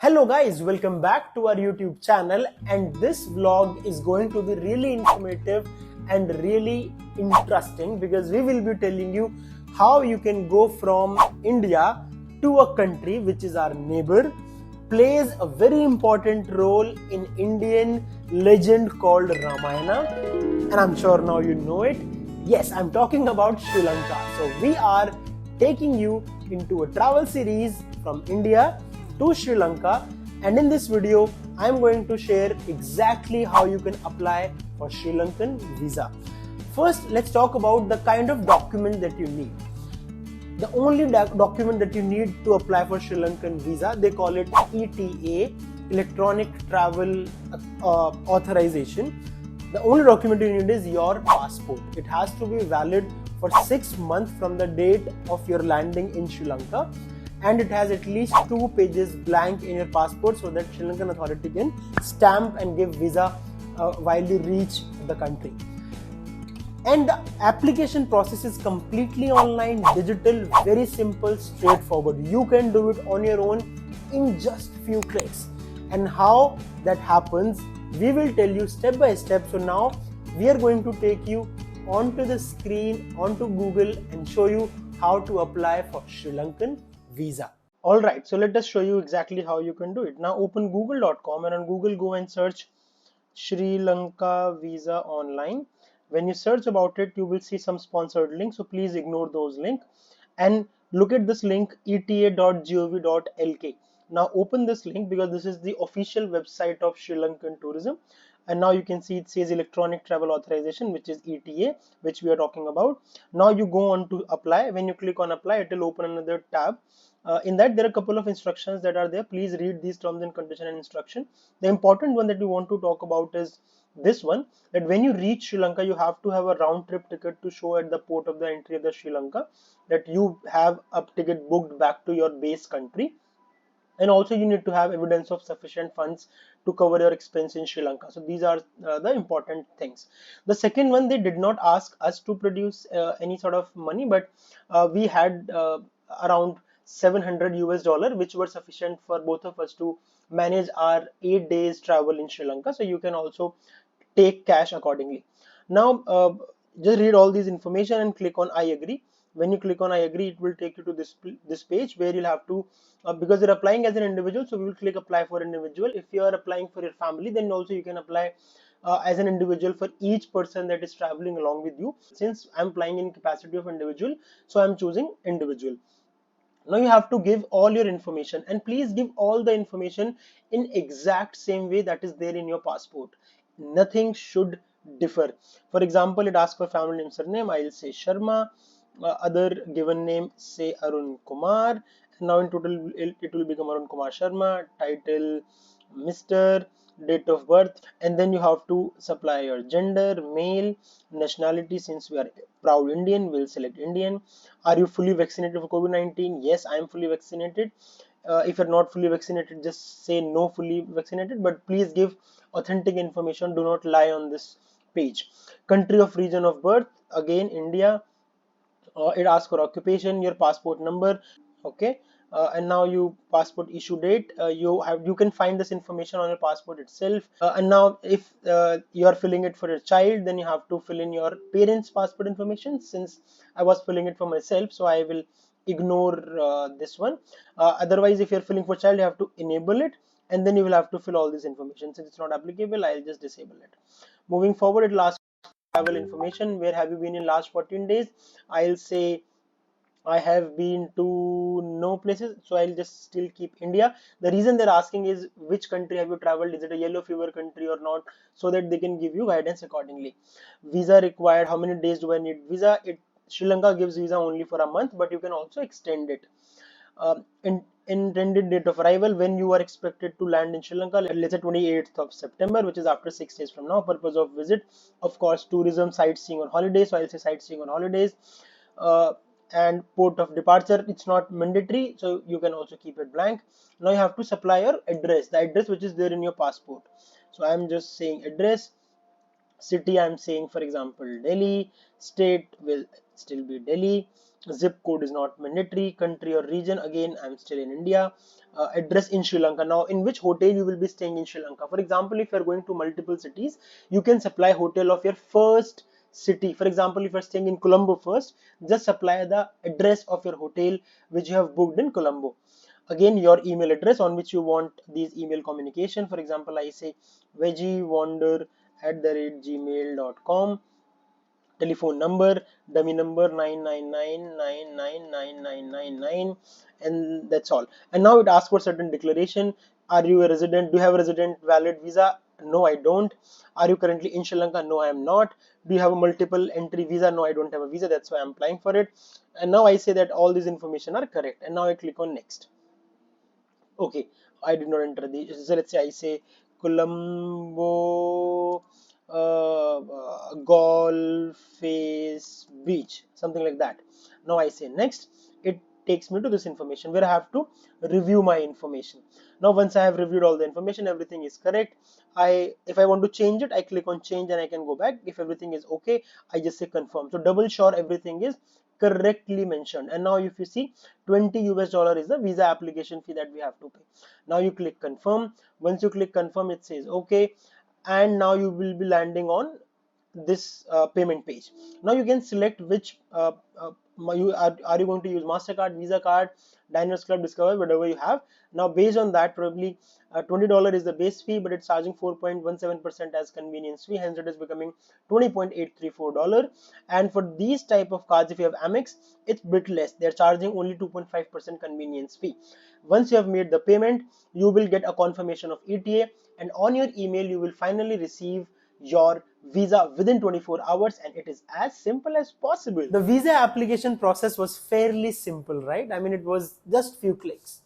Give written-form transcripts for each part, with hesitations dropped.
Hello guys, welcome back to our YouTube channel, and this vlog is going to be really informative and really interesting because we will be telling you how you can go from India to a country which is our neighbor, plays a very important role in Indian legend called Ramayana, and I'm sure now you know it. Yes, I'm talking about Sri Lanka. So we are taking you into a travel series from India to Sri Lanka, and in this video I am going to share exactly how you can apply for Sri Lankan visa. First, let's talk about the kind of document that you need. The only document that you need to apply for Sri Lankan visa, they call it ETA, Electronic Travel Authorization. The only document you need is your passport. It has to be valid for 6 months from the date of your landing in Sri Lanka, and it has at least 2 pages blank in your passport so that Sri Lankan authority can stamp and give visa while you reach the country. And the application process is completely online, digital, very simple, straightforward. You can do it on your own in just few clicks. And how that happens, we will tell you step by step. So now we are going to take you onto the screen, onto Google, and show you how to apply for Sri Lankan visa. Alright, so let us show you exactly how you can do it. Now open google.com, and on Google go and search Sri Lanka Visa online. When you search about it, you will see some sponsored links, so please ignore those links and look at this link, eta.gov.lk. Now open this link because this is the official website of Sri Lankan tourism, and now you can see it says electronic travel authorization, which is ETA, which we are talking about. Now you go on to apply. When you click on apply, it will open another tab. In that there are a couple of instructions that are there. Please read these terms and condition and instruction. The important one that we want to talk about is this one, that when you reach Sri Lanka, you have to have a round trip ticket to show at the port of the entry of the Sri Lanka that you have a ticket booked back to your base country. And also you need to have evidence of sufficient funds to cover your expense in Sri Lanka. So these are the important things. The second one, they did not ask us to produce any sort of money, but we had around 700 US dollar, which were sufficient for both of us to manage our 8 days travel in Sri Lanka. So you can also take cash accordingly. Now just read all these information and click on I agree. When you click on I agree, it will take you to this page where you'll have to because you're applying as an individual, so we will click apply for individual. If you are applying for your family, then also you can apply as an individual for each person that is traveling along with you. Since I'm applying in capacity of individual, so I'm choosing individual. Now you have to give all your information, and please give all the information in exact same way that is there in your passport. Nothing should differ. For example, it asks for family name, surname. I'll say Sharma. Other given name, say Arun Kumar. Now in total it will become Arun Kumar Sharma. Title Mr. Date of birth, and then you have to supply your gender, male, nationality. Since we are proud Indian, we'll select Indian. Are you fully vaccinated for COVID-19? Yes, I am fully vaccinated. If you're not fully vaccinated, just say no, fully vaccinated, but please give authentic information. Do not lie on this page. Country of region of birth, again India. It asks for occupation, your passport number. Okay, and now you passport issue date. You can find this information on your passport itself. And now if you are filling it for your child, then you have to fill in your parents passport information. Since I was filling it for myself, so I will ignore this one. Otherwise, if you're filling for child, you have to enable it, and then you will have to fill all this information. Since it's not applicable, I'll just disable it. Moving forward, it lasts travel information. Where have you been in last 14 days? I'll say I have been to no places, so I'll just still keep India. The reason they're asking is which country have you traveled, is it a yellow fever country or not, so that they can give you guidance accordingly. Visa required, how many days do I need visa? Sri Lanka gives visa only for a month, but you can also extend it. Intended date of arrival, when you are expected to land in Sri Lanka, let's say 28th of September, which is after 6 days from now. Purpose of visit, of course, tourism, sightseeing on holidays, so I'll say sightseeing on holidays. And port of departure, it's not mandatory, so you can also keep it blank. Now you have to supply your address, the address which is there in your passport. So I'm just saying address. City, I'm saying for example Delhi. State will still be Delhi. Zip code is not mandatory. Country or region, again I'm still in India. Address in Sri Lanka. Now in which hotel you will be staying in Sri Lanka. For example, if you are going to multiple cities, you can supply hotel of your first city. For example, if you are staying in Colombo first, just supply the address of your hotel which you have booked in Colombo. Again, your email address on which you want these email communication. For example, I say veggiewander@gmail.com. Telephone number, dummy number 999999999, and that's all. And now it asks for certain declaration. Are you a resident? Do you have a resident valid visa? No, I don't. Are you currently in Sri Lanka? No, I am not. Do you have a multiple entry visa? No, I don't have a visa, that's why I'm applying for it. And now I say that all these information are correct, and now I click on next. Okay, I did not enter the, so let's say I say Colombo golf face beach, something like that. Now I say next. It takes me to this information where I have to review my information. Now once I have reviewed all the information, everything is correct. If I want to change it, I click on change and I can go back. If everything is okay, I just say confirm. So double sure everything is correctly mentioned. And now if you see, $20 is the visa application fee that we have to pay. Now you click confirm. Once you click confirm, it says okay, and now you will be landing on this payment page. Now you can select which are you going to use MasterCard, Visa card, Diners Club, Discover, whatever you have. Now based on that, probably $20 is the base fee, but it's charging 4.17% as convenience fee, hence it is becoming $20.834. And for these type of cards, if you have Amex, it's bit less. They're charging only 2.5% convenience fee. Once you have made the payment, you will get a confirmation of ETA, and on your email you will finally receive your visa within 24 hours, and it is as simple as possible. The visa application process was fairly simple, right? I mean, it was just few clicks.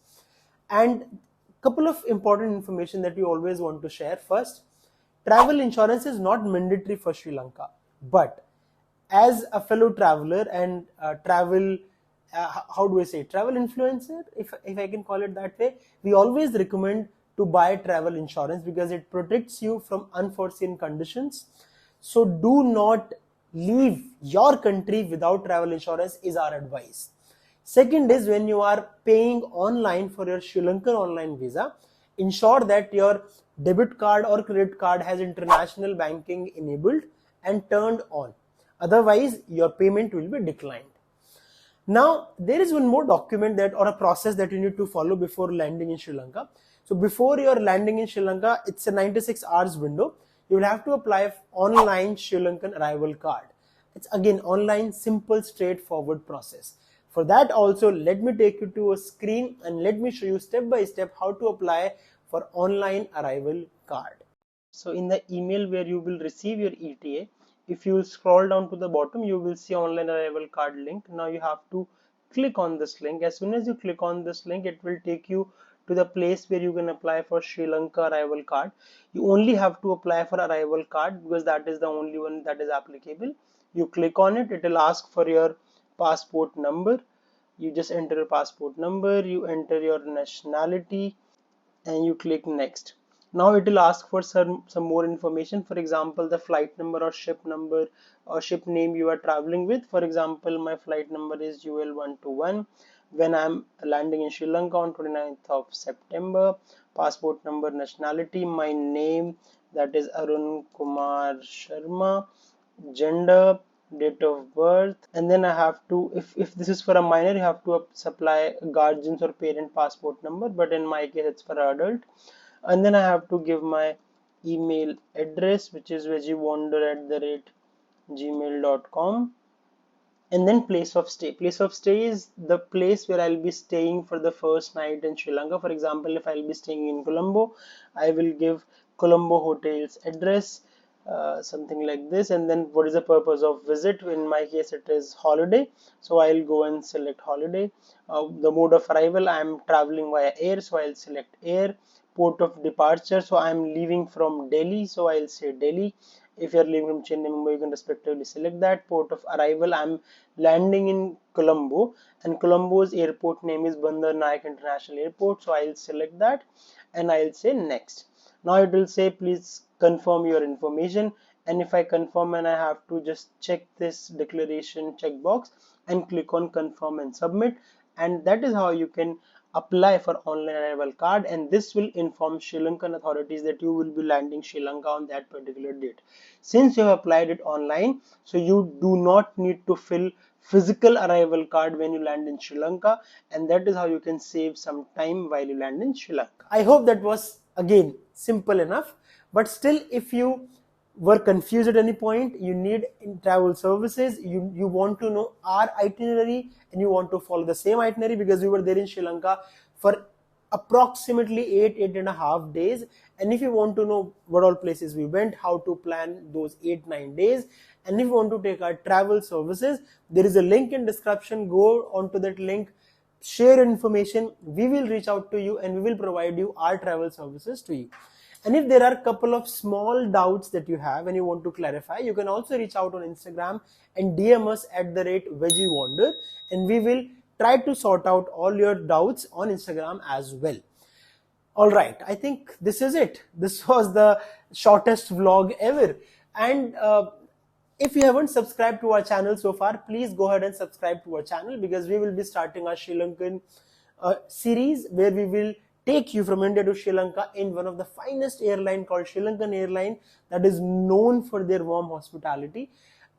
And couple of important information that you always want to share. First, travel insurance is not mandatory for Sri Lanka, but as a fellow traveler and travel how do I say, travel influencer, if I can call it that way, we always recommend to buy travel insurance because it protects you from unforeseen conditions. So do not leave your country without travel insurance is our advice. Second is, when you are paying online for your Sri Lankan online visa, ensure that your debit card or credit card has international banking enabled and turned on. Otherwise, your payment will be declined. Now, there is one more document that or a process that you need to follow before landing in Sri Lanka. So before you're landing in Sri Lanka, it's a 96 hours window. You will have to apply online Sri Lankan arrival card. It's again online, simple, straightforward process. For that also, let me take you to a screen and let me show you step by step how to apply for online arrival card. So in the email where you will receive your ETA, if you scroll down to the bottom, you will see online arrival card link. Now you have to click on this link. As soon as you click on this link, it will take you to the place where you can apply for Sri Lanka arrival card. You only have to apply for arrival card because that is the only one that is applicable. You click on it, it will ask for your passport number. You just enter your passport number, you enter your nationality, and you click next. Now it will ask for some more information. For example, the flight number or ship name you are traveling with. For example, my flight number is UL121. When I'm landing in Sri Lanka on 29th of September. Passport number, nationality, my name, that is Arun Kumar Sharma, gender, date of birth, and then I have to, if this is for a minor, you have to supply guardians or parent passport number, but in my case it's for adult. And then I have to give my email address, which is veggiewander@gmail.com. And then place of stay. Place of stay is the place where I'll be staying for the first night in Sri Lanka. For example, if I'll be staying in Colombo, I will give Colombo hotel's address, something like this. And then what is the purpose of visit? In my case, it is holiday, so I'll go and select holiday. The mode of arrival, I'm traveling via air, so I'll select air. Port of departure, so I'm leaving from Delhi, so I'll say Delhi. If you're leaving from Chennai, Mumbai, you can respectively select that. Port of arrival, I'm landing in Colombo, and Colombo's airport name is Bandar Naik International Airport, so I'll select that and I'll say next. Now it will say please confirm your information, and if I confirm, and I have to just check this declaration checkbox and click on confirm and submit, and that is how you can apply for online arrival card. And this will inform Sri Lankan authorities that you will be landing Sri Lanka on that particular date. Since you have applied it online, so you do not need to fill physical arrival card when you land in Sri Lanka, and that is how you can save some time while you land in Sri Lanka. I hope that was again simple enough, but still, if you were confused at any point, you need travel services, you want to know our itinerary and you want to follow the same itinerary, because we were there in Sri Lanka for approximately 8.5 days, and if you want to know what all places we went, how to plan those 8-9 days, and if you want to take our travel services, there is a link in description. Go onto that link, share information, we will reach out to you and we will provide you our travel services to you. And if there are a couple of small doubts that you have and you want to clarify, you can also reach out on Instagram and DM us at @VeggieWonder, and we will try to sort out all your doubts on Instagram as well. Alright, I think this is it. This was the shortest vlog ever. And if you haven't subscribed to our channel so far, please go ahead and subscribe to our channel, because we will be starting our Sri Lankan series where we will take you from India to Sri Lanka in one of the finest airline called Sri Lankan airline, that is known for their warm hospitality,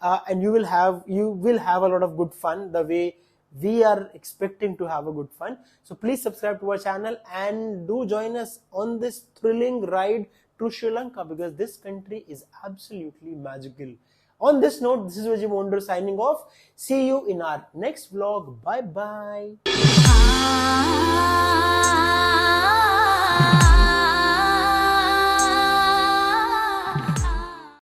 and you will have a lot of good fun the way we are expecting to have a good fun. So please subscribe to our channel and do join us on this thrilling ride to Sri Lanka, because this country is absolutely magical. On this note, this is Veggie Wonder signing off. See you in our next vlog. Bye bye.